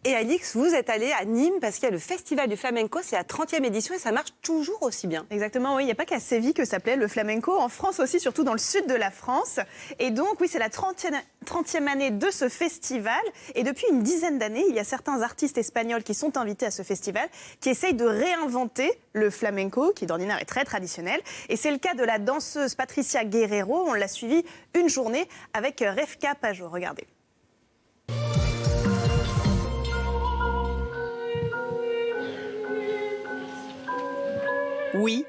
Et Alix, vous êtes allée à Nîmes parce qu'il y a le Festival du Flamenco, c'est la 30e édition et ça marche toujours aussi bien. Exactement, oui, il n'y a pas qu'à Séville que ça plaît le flamenco, en France aussi, surtout dans le sud de la France. Et donc, oui, c'est la 30e année de ce festival. Et depuis une dizaine d'années, il y a certains artistes espagnols qui sont invités à ce festival, qui essayent de réinventer le flamenco, qui d'ordinaire est très traditionnel. Et c'est le cas de la danseuse Patricia Guerrero. On l'a suivie une journée avec Refka Pajot. Regardez. Oui,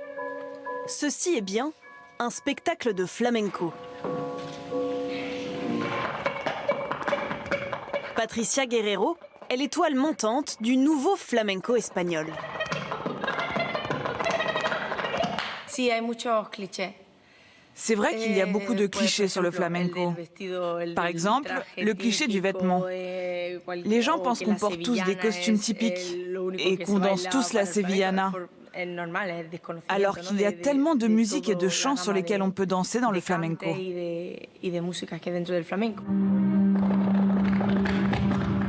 ceci est bien un spectacle de flamenco. Patricia Guerrero est l'étoile montante du nouveau flamenco espagnol. Sí, hay muchos clichés. C'est vrai qu'il y a beaucoup de clichés sur le flamenco. Par exemple, le cliché du vêtement. Les gens pensent qu'on porte tous des costumes typiques et qu'on danse tous la sevillana. Alors qu'il y a tellement de musique et de chants sur lesquels on peut danser dans le flamenco.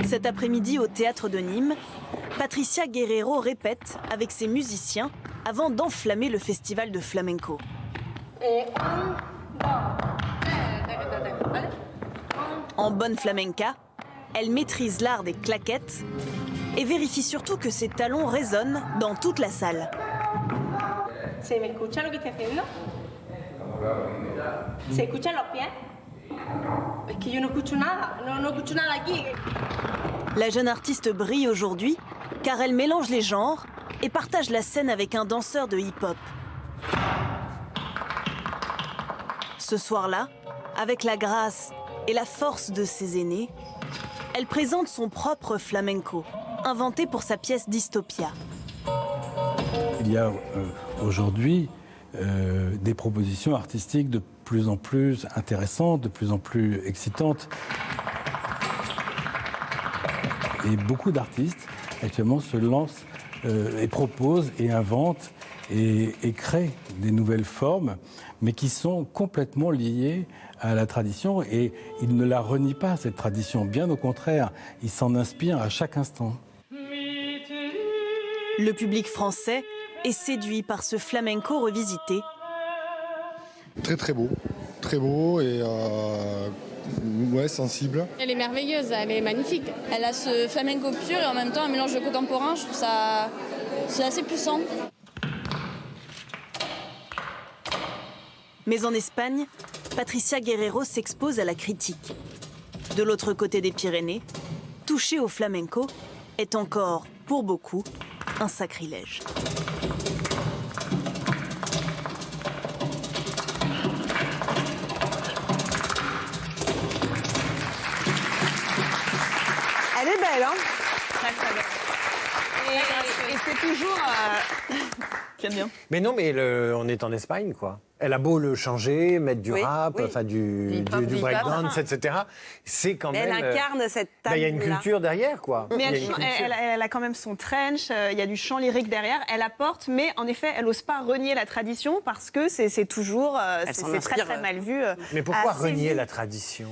Cet après-midi au théâtre de Nîmes, Patricia Guerrero répète avec ses musiciens avant d'enflammer le festival de flamenco. En bonne flamenca, elle maîtrise l'art des claquettes et vérifie surtout que ses talons résonnent dans toute la salle. ¿Se me escucha lo que estoy haciendo? ¿Se escuchan los pies? Es que yo no escucho nada, no escucho nada aquí. La jeune artiste brille aujourd'hui car elle mélange les genres et partage la scène avec un danseur de hip-hop. Ce soir-là, avec la grâce et la force de ses aînés, elle présente son propre flamenco, inventé pour sa pièce Dystopia. Il y a aujourd'hui des propositions artistiques de plus en plus intéressantes, de plus en plus excitantes. Et beaucoup d'artistes actuellement se lancent et proposent et inventent et créent des nouvelles formes, mais qui sont complètement liées à la tradition, et ils ne la renient pas, cette tradition. Bien au contraire, ils s'en inspirent à chaque instant. Le public français est séduit par ce flamenco revisité. Très beau et ouais, sensible. Elle est merveilleuse, elle est magnifique. Elle a ce flamenco pur et en même temps un mélange de contemporain, je trouve ça c'est assez puissant. Mais en Espagne, Patricia Guerrero s'expose à la critique. De l'autre côté des Pyrénées, toucher au flamenco est encore, pour beaucoup, un sacrilège. Elle est belle, hein? Très, très belle. Et c'est toujours... J'aime bien. Mais non, mais on est en Espagne, quoi. Elle a beau le changer, mettre du rap, enfin du breakdance, etc. C'est quand même... Elle incarne cette table-là. Il y a une culture derrière, quoi. Mais elle a quand même son trench, il y a du chant lyrique derrière, elle apporte, mais en effet, elle n'ose pas renier la tradition parce que c'est toujours... c'est très, très mal vu. Mais pourquoi renier la tradition ?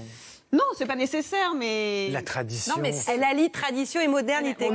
Non, c'est pas nécessaire, mais... La tradition... Non, mais elle allie tradition et modernité.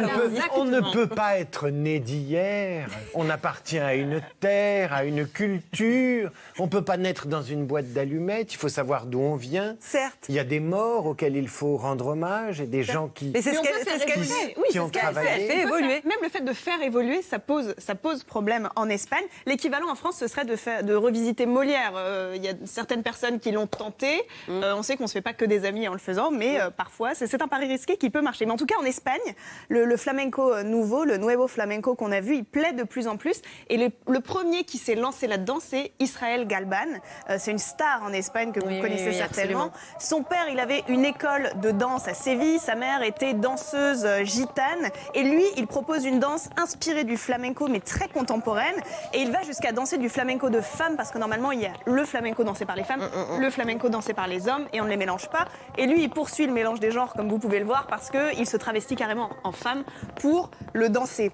On ne peut pas être né d'hier. On appartient à une terre, à une culture. On ne peut pas naître dans une boîte d'allumettes. Il faut savoir d'où on vient. Certes. Il y a des morts auxquels il faut rendre hommage et des gens qui, Mais c'est ce qu'elle fait. Oui, qui ont travaillé. Elle fait évoluer. Même le fait de faire évoluer, ça pose problème en Espagne. L'équivalent en France, ce serait de revisiter Molière. Il y a certaines personnes qui l'ont tenté. On sait qu'on ne se fait pas que des amis en le faisant, mais parfois, c'est un pari risqué qui peut marcher. Mais en tout cas, en Espagne, le flamenco nouveau, le nuevo flamenco qu'on a vu, il plaît de plus en plus. Et le premier qui s'est lancé là-dedans, c'est Israel Galban. C'est une star en Espagne que vous connaissez certainement. Absolument. Son père, il avait une école de danse à Séville. Sa mère était danseuse gitane. Et lui, il propose une danse inspirée du flamenco, mais très contemporaine. Et il va jusqu'à danser du flamenco de femmes, parce que normalement, il y a le flamenco dansé par les femmes, le flamenco dansé par les hommes, et on ne les mélange pas. Et lui, il poursuit le mélange des genres, comme vous pouvez le voir, parce qu'il se travestit carrément en femme pour le danser.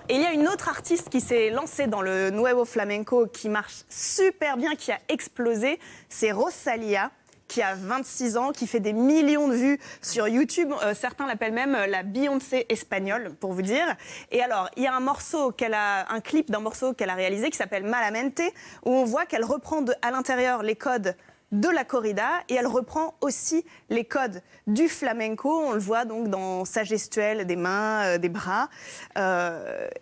Et il y a une autre artiste qui s'est lancée dans le nuevo flamenco, qui marche super bien, qui a explosé, c'est Rosalía, qui a 26 ans, qui fait des millions de vues sur YouTube. Certains l'appellent même la Beyoncé espagnole, pour vous dire. Et alors, il y a un clip d'un morceau qu'elle a réalisé qui s'appelle Malamente, où on voit qu'elle reprend à l'intérieur les codes de la corrida et elle reprend aussi les codes du flamenco. On le voit donc dans sa gestuelle des mains, des bras.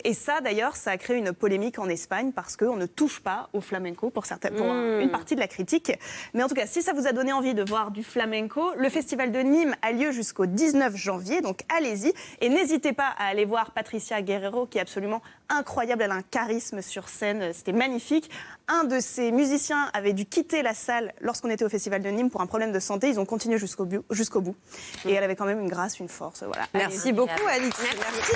Et ça, d'ailleurs, ça a créé une polémique en Espagne parce qu'on ne touche pas au flamenco pour une partie de la critique. Mais en tout cas, si ça vous a donné envie de voir du flamenco, le festival de Nîmes a lieu jusqu'au 19 janvier. Donc allez-y et n'hésitez pas à aller voir Patricia Guerrero qui est absolument incroyable. Elle a un charisme sur scène. C'était magnifique. Un de ses musiciens avait dû quitter la salle lorsqu'on était au Festival de Nîmes pour un problème de santé. Ils ont continué jusqu'au bout. Et elle avait quand même une grâce, une force. Voilà. Merci beaucoup, Alix. Merci.